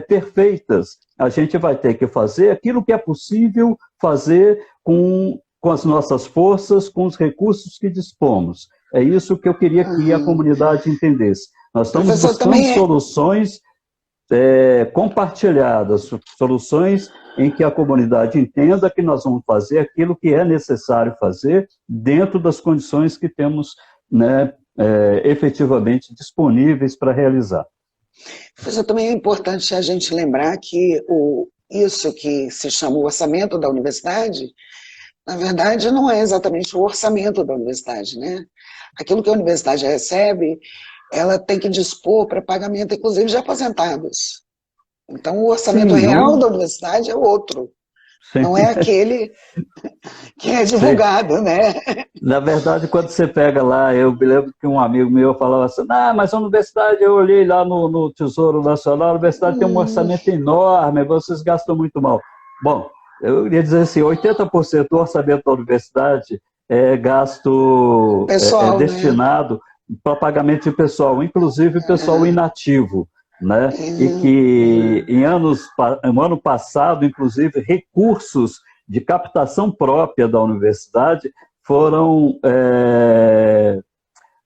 perfeitas. A gente vai ter que fazer aquilo que é possível fazer com as nossas forças, com os recursos que dispomos. É isso que eu queria que a comunidade entendesse. Nós estamos buscando soluções compartilhadas, soluções em que a comunidade entenda que nós vamos fazer aquilo que é necessário fazer dentro das condições que temos, né, efetivamente disponíveis para realizar. Professor, também é importante a gente lembrar que isso que se chama o orçamento da universidade, na verdade, não é exatamente o orçamento da universidade, né? Aquilo que a universidade recebe, ela tem que dispor para pagamento, inclusive, de aposentados. Então, o orçamento real da universidade é outro. Sim. Não é aquele que é divulgado, sim, né? Na verdade, quando você pega lá, eu me lembro que um amigo meu falava assim, mas a universidade, eu olhei lá no Tesouro Nacional, a universidade tem um orçamento enorme, vocês gastam muito mal. Bom, eu ia dizer assim, 80% do orçamento da universidade é gasto pessoal, destinado, né, para pagamento de pessoal, inclusive pessoal inativo, né? E que no ano passado, inclusive, recursos de captação própria da universidade foram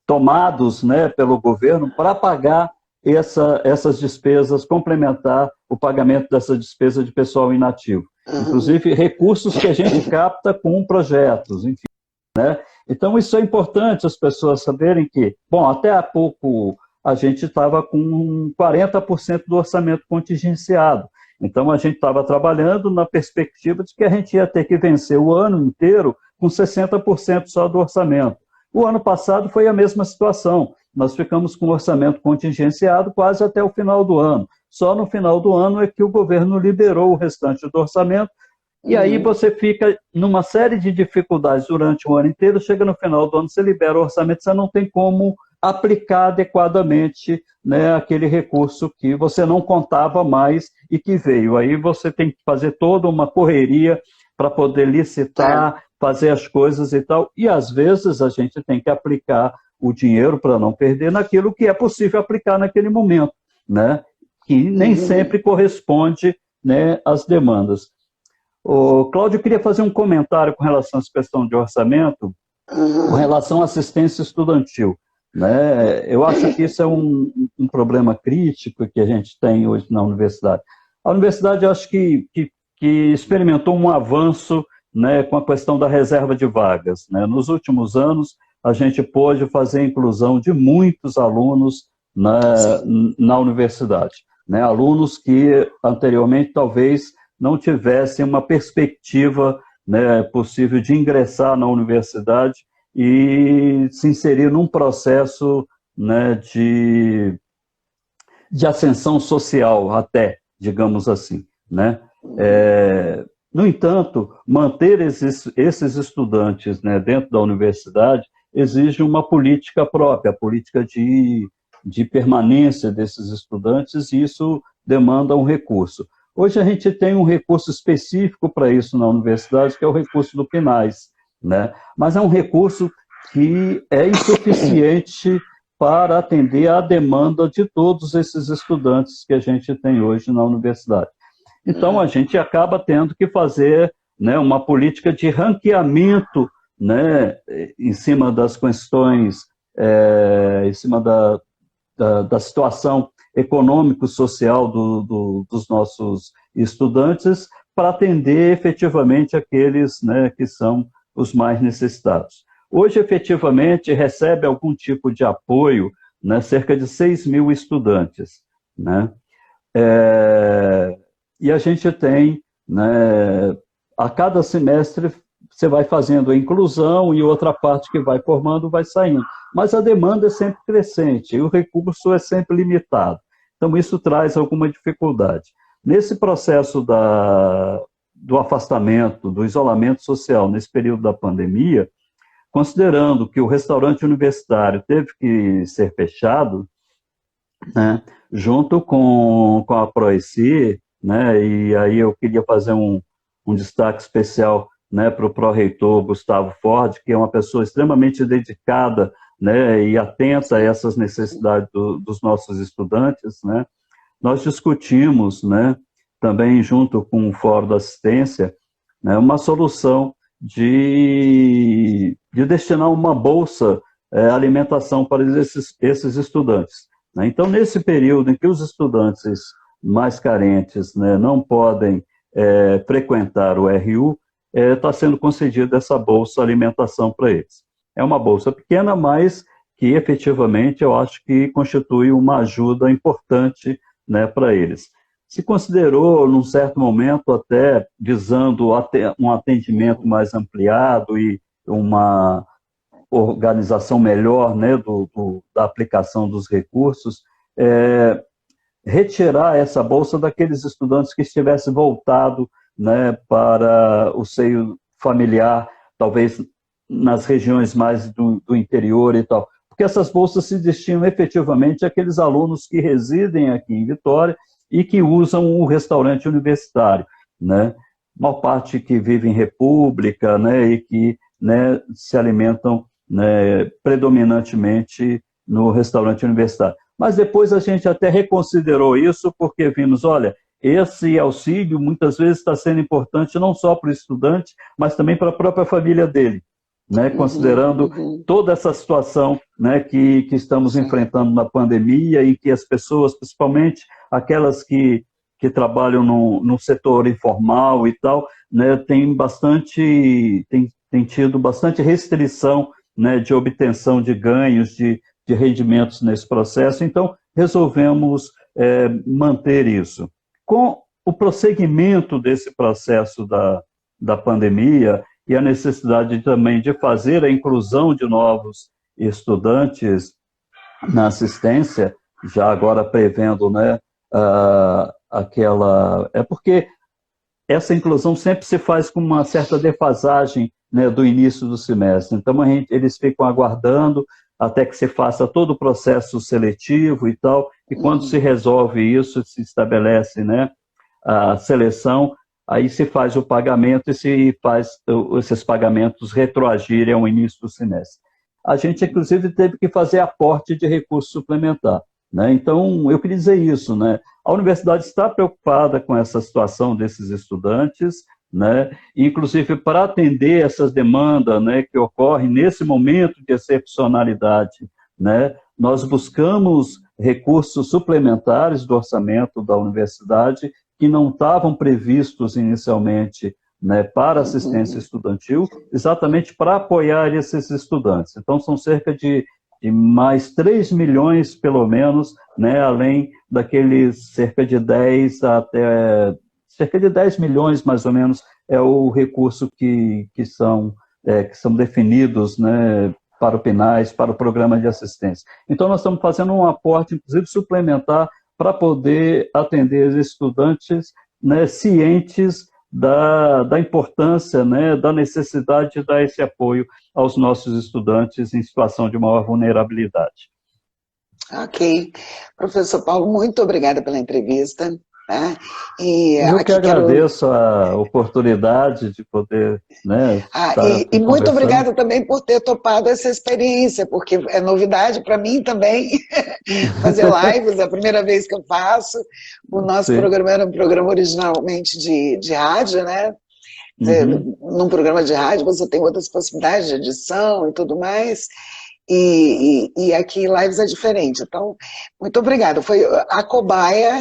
tomados, né, pelo governo para pagar essas despesas, complementar o pagamento dessa despesa de pessoal inativo. Inclusive, recursos que a gente capta com projetos, enfim, né? Então, isso é importante as pessoas saberem que, bom, até há pouco a gente estava com 40% do orçamento contingenciado. Então, a gente estava trabalhando na perspectiva de que a gente ia ter que vencer o ano inteiro com 60% só do orçamento. O ano passado foi a mesma situação. Nós ficamos com o orçamento contingenciado quase até o final do ano. Só no final do ano é que o governo liberou o restante do orçamento. E aí você fica numa série de dificuldades durante o ano inteiro, chega no final do ano, você libera o orçamento, você não tem como aplicar adequadamente, né, aquele recurso que você não contava mais e que veio. Aí você tem que fazer toda uma correria para poder licitar, fazer as coisas e tal. E às vezes a gente tem que aplicar o dinheiro para não perder naquilo que é possível aplicar naquele momento, né, que nem sempre corresponde, né, às demandas. Cláudio, eu queria fazer um comentário com relação a essa questão de orçamento, com relação à assistência estudantil, né? Eu acho que isso é um problema crítico que a gente tem hoje na universidade. A universidade, eu acho que experimentou um avanço, né, com a questão da reserva de vagas, né? Nos últimos anos, a gente pôde fazer a inclusão de muitos alunos na universidade, né? Alunos que anteriormente talvez não tivessem uma perspectiva, né, possível de ingressar na universidade e se inserir num processo, né, de ascensão social até, digamos assim, né? No entanto, manter esses estudantes, né, dentro da universidade exige uma política própria, a política de permanência desses estudantes, e isso demanda um recurso. Hoje a gente tem um recurso específico para isso na universidade, que é o recurso do PNAES, né? Mas é um recurso que é insuficiente para atender à demanda de todos esses estudantes que a gente tem hoje na universidade. Então, a gente acaba tendo que fazer, né, uma política de ranqueamento, né, em cima das questões, em cima da situação econômico-social dos nossos estudantes, para atender efetivamente aqueles, né, que são os mais necessitados. Hoje, efetivamente, recebe algum tipo de apoio, né, cerca de 6 mil estudantes, né? E a gente tem, né, a cada semestre você vai fazendo a inclusão e outra parte que vai formando vai saindo. Mas a demanda é sempre crescente e o recurso é sempre limitado. Então, isso traz alguma dificuldade. Nesse processo do afastamento, do isolamento social, nesse período da pandemia, considerando que o restaurante universitário teve que ser fechado, né, junto com a Proeci, né, e aí eu queria fazer um destaque especial, né, para o pró-reitor Gustavo Ford, que é uma pessoa extremamente dedicada, né, e atenta a essas necessidades dos nossos estudantes, né. Nós discutimos, né, também junto com o Fórum da Assistência, né, uma solução de destinar uma bolsa alimentação para esses estudantes, né. Então, nesse período em que os estudantes mais carentes, né, não podem frequentar o RU, está sendo concedida essa bolsa alimentação para eles. É uma bolsa pequena, mas que efetivamente eu acho que constitui uma ajuda importante, né, para eles. Se considerou, num certo momento, até visando um atendimento mais ampliado e uma organização melhor, né, da aplicação dos recursos, retirar essa bolsa daqueles estudantes que estivessem voltado, né, para o seio familiar, talvez nas regiões mais do interior e tal, porque essas bolsas se destinam efetivamente àqueles alunos que residem aqui em Vitória e que usam o restaurante universitário, né, uma parte que vive em república, né, e que, né, se alimentam, né, predominantemente no restaurante universitário. Mas depois a gente até reconsiderou isso, porque vimos, olha, esse auxílio muitas vezes está sendo importante não só para o estudante, mas também para a própria família dele, né? Considerando toda essa situação, né, que estamos enfrentando na pandemia e que as pessoas, principalmente aquelas que trabalham no setor informal e tal, né, tem tido bastante restrição, né, de obtenção de ganhos, de rendimentos nesse processo. Então, resolvemos manter isso. Com o prosseguimento desse processo da pandemia e a necessidade também de fazer a inclusão de novos estudantes na assistência, já agora prevendo, né, porque essa inclusão sempre se faz com uma certa defasagem, né, do início do semestre. Então, eles ficam aguardando até que se faça todo o processo seletivo e tal, e quando se resolve isso, se estabelece, né, a seleção, aí se faz o pagamento e se faz esses pagamentos retroagirem ao início do semestre. A gente, inclusive, teve que fazer aporte de recurso suplementar, né? Então, eu queria dizer isso, né? A universidade está preocupada com essa situação desses estudantes, né? Inclusive para atender essas demandas, né, que ocorrem nesse momento de excepcionalidade, né? Nós buscamos recursos suplementares do orçamento da universidade que não estavam previstos inicialmente, né, para assistência estudantil, exatamente para apoiar esses estudantes. Então, são cerca de mais 3 milhões, pelo menos, né, além daqueles cerca de 10 milhões, mais ou menos, é o recurso que são definidos, né, para o PNAES, para o programa de assistência. Então, nós estamos fazendo um aporte, inclusive, suplementar para poder atender os estudantes, né, cientes da importância, né, da necessidade de dar esse apoio aos nossos estudantes em situação de maior vulnerabilidade. Ok. Professor Paulo, muito obrigada pela entrevista. Tá? Eu que agradeço a oportunidade de poder, né, e muito obrigada também por ter topado essa experiência, porque é novidade para mim também fazer lives, é a primeira vez que eu faço. O nosso programa era um programa originalmente de rádio, né? Num programa de rádio você tem outras possibilidades de edição e tudo mais, e aqui em lives é diferente. Então, muito obrigada, foi a cobaia.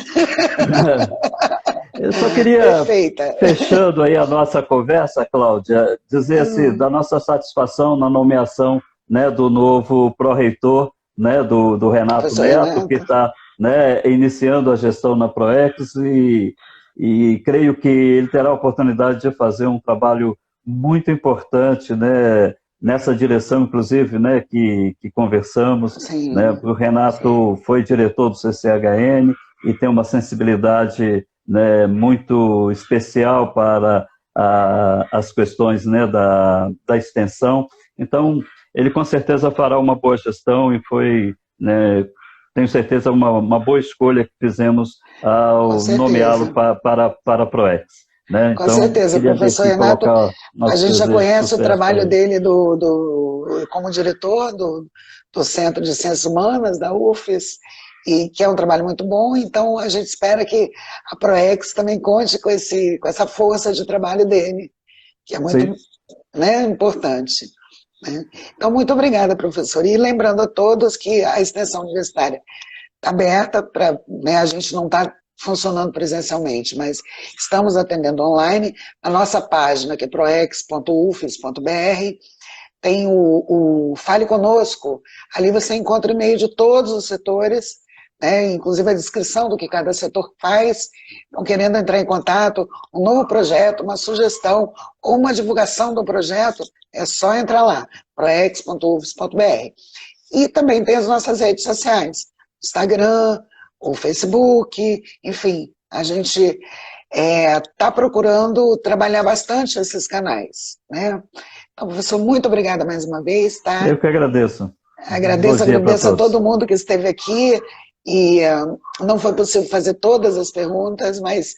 Eu só queria, Perfeita. fechando aí a nossa conversa, Cláudia, dizer assim, da nossa satisfação na nomeação, né, do novo pró-reitor, né, do Renato Professor Neto, que Renato. está, né, iniciando a gestão na Proex e creio que ele terá a oportunidade de fazer um trabalho muito importante, né, nessa direção, inclusive, né, que conversamos, né, Sim, o Renato foi diretor do CCHN e tem uma sensibilidade, né, muito especial para as questões, né, da extensão. Então, ele com certeza fará uma boa gestão e foi, né, tenho certeza, uma boa escolha que fizemos com ao nomeá-lo certeza. para a Proex. Né? Com Então, certeza, queria professor aqui Renato, colocar a nosso gente já desejo de conhece o sucesso para trabalho ele. dele como diretor do Centro de Ciências Humanas, da UFES, e que é um trabalho muito bom, então a gente espera que a Proex também conte com essa força de trabalho dele, que é muito, Sim, né, importante. Né? Então, muito obrigada, professor. E lembrando a todos que a extensão universitária está aberta para, né, a gente não está funcionando presencialmente, mas estamos atendendo online. A nossa página, que é proex.ufes.br, tem o Fale Conosco. Ali você encontra o e-mail de todos os setores, né, inclusive a descrição do que cada setor faz. Estão querendo entrar em contato, um novo projeto, uma sugestão ou uma divulgação do projeto, é só entrar lá, proex.ufes.br. E também tem as nossas redes sociais, Instagram, o Facebook, enfim, a gente está procurando trabalhar bastante esses canais, né? Então, professor, muito obrigada mais uma vez, tá? eu que agradeço. Bom Agradeço, dia para agradeço a todos. todo mundo que esteve aqui e não foi possível fazer todas as perguntas, mas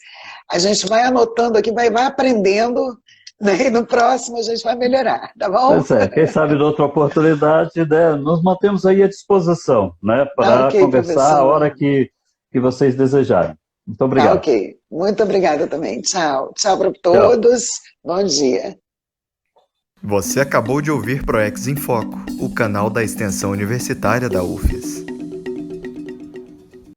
a gente vai anotando aqui, vai aprendendo, né? E no próximo a gente vai melhorar, tá bom? Pois é, quem sabe de outra oportunidade, né, nos mantemos aí à disposição, né, Tá para ok, conversar a hora professor. que vocês desejarem. Muito Tá obrigado. ok. Muito obrigada também. Tchau. Tchau para Tchau. todos. Bom dia. Você acabou de ouvir Proex em Foco, o canal da extensão universitária da UFES.